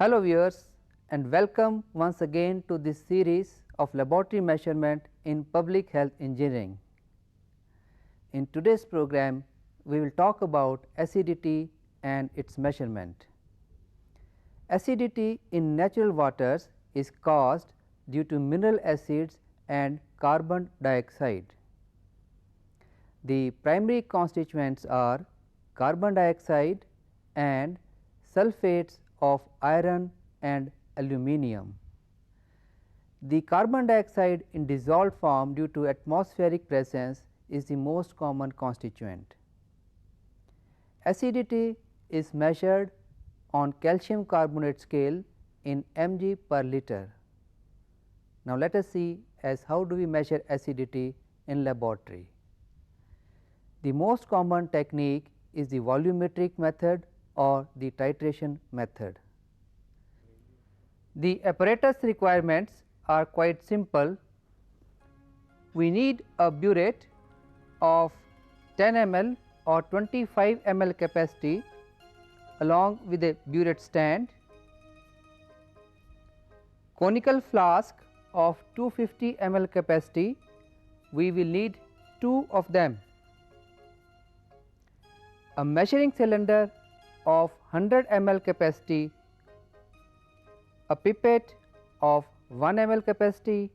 Hello viewers and welcome once again to this series of laboratory measurement in public health engineering. In today's program, we will talk about acidity and its measurement. Acidity in natural waters is caused due to mineral acids and carbon dioxide. The primary constituents are carbon dioxide and sulfates of iron and aluminum. The carbon dioxide in dissolved form due to atmospheric presence is the most common constituent. Acidity is measured on calcium carbonate scale in mg per liter. Now, let us see as how do we measure acidity in laboratory. The most common technique is the volumetric method or the titration method. The apparatus requirements are quite simple. We need a burette of 10 ml or 25 ml capacity along with a burette stand, conical flask of 250 ml capacity, we will need 2 of them, a measuring cylinder of 100 ml capacity, a pipette of 1 ml capacity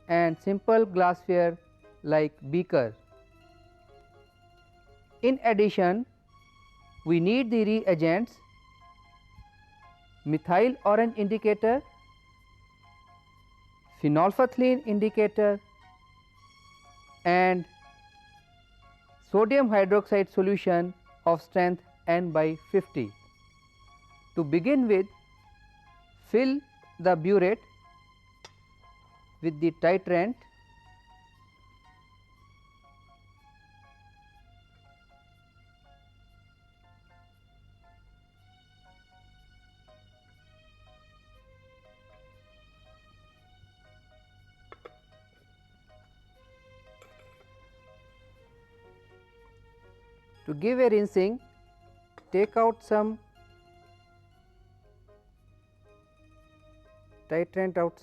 and simple glassware like beaker. In addition, we need the reagents methyl orange indicator, phenolphthalein indicator and sodium hydroxide solution of strength N by 50. To begin with, fill the burette with the titrant . To give a rinsing, take out some titrant out.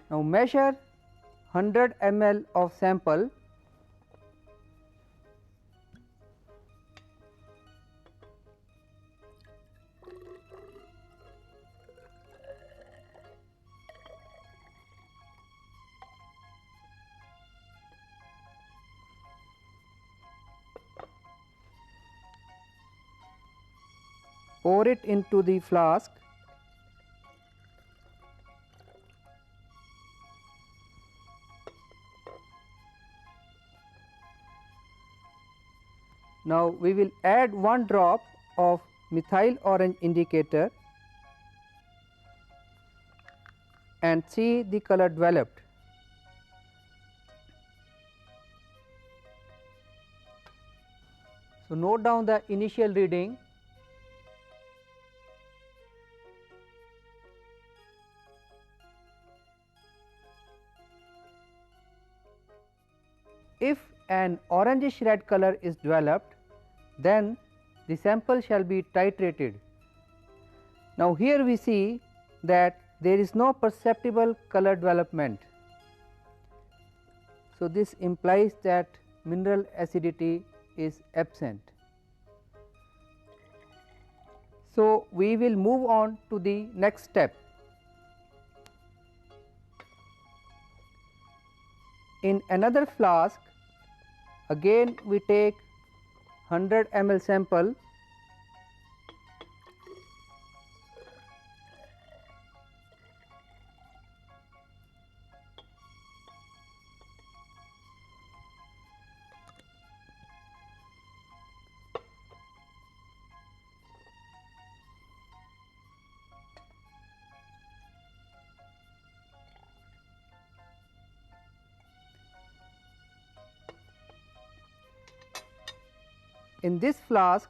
Now, measure 100 ml of sample . Pour it into the flask . Now, we will add 1 drop of methyl orange indicator and see the color developed. So, note down the initial reading . If an orangish red color is developed, then the sample shall be titrated. Now, here we see that there is no perceptible color development. So, this implies that mineral acidity is absent. So, we will move on to the next step. In another flask, again we take 100 ml sample . In this flask,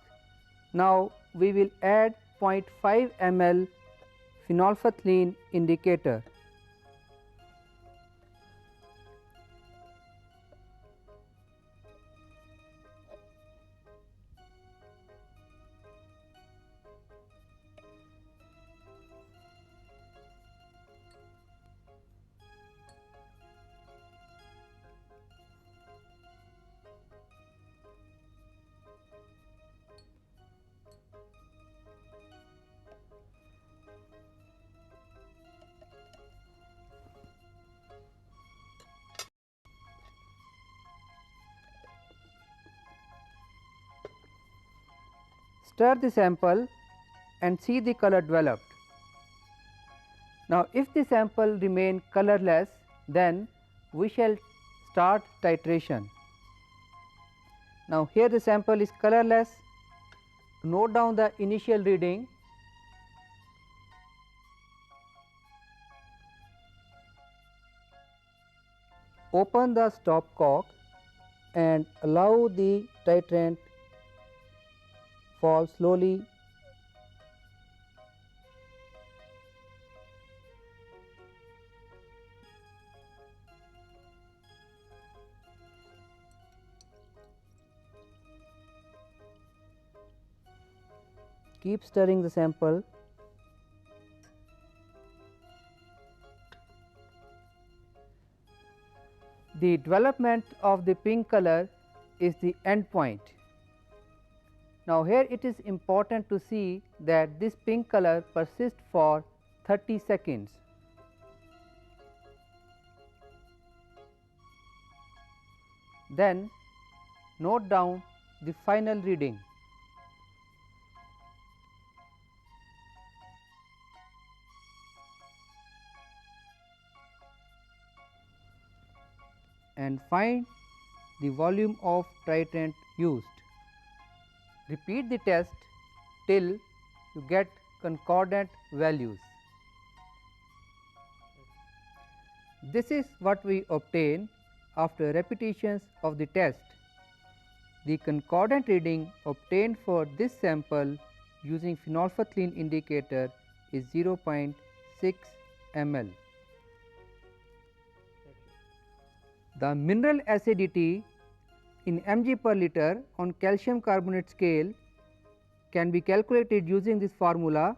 now we will add 0.5 ml phenolphthalein indicator. stir the sample and see the color developed. Now, if the sample remain colorless, then we shall start titration. Now, here the sample is colorless. Note down the initial reading. Open the stopcock and allow the titrant fall slowly. Keep stirring the sample. The development of the pink color is the end point. Now, here it is important to see that this pink color persists for 30 seconds. Then note down the final reading. And find the volume of titrant used. Repeat the test till you get concordant values. This is what we obtain after repetitions of the test. The concordant reading obtained for this sample using phenolphthalein indicator is 0.6 ml. The mineral acidity in mg per liter on calcium carbonate scale can be calculated using this formula: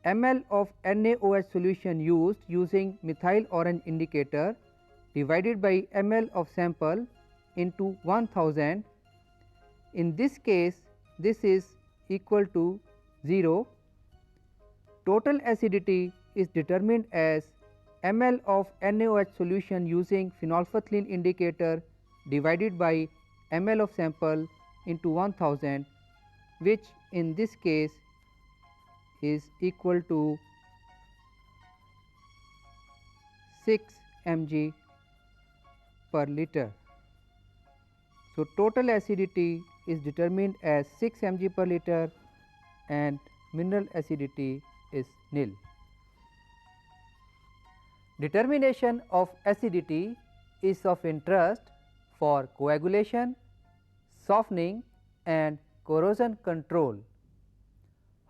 ml of NaOH solution used using methyl orange indicator divided by ml of sample into 1000. In this case, this is equal to 0. Total acidity is determined as ml of NaOH solution using phenolphthalein indicator divided by ml of sample into 1000, which in this case is equal to 6 mg per liter. So, total acidity is determined as 6 mg per liter and mineral acidity is nil. Determination of acidity is of interest for coagulation, softening and corrosion control.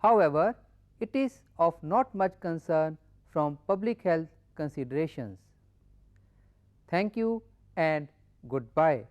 However, it is of not much concern from public health considerations. Thank you and goodbye.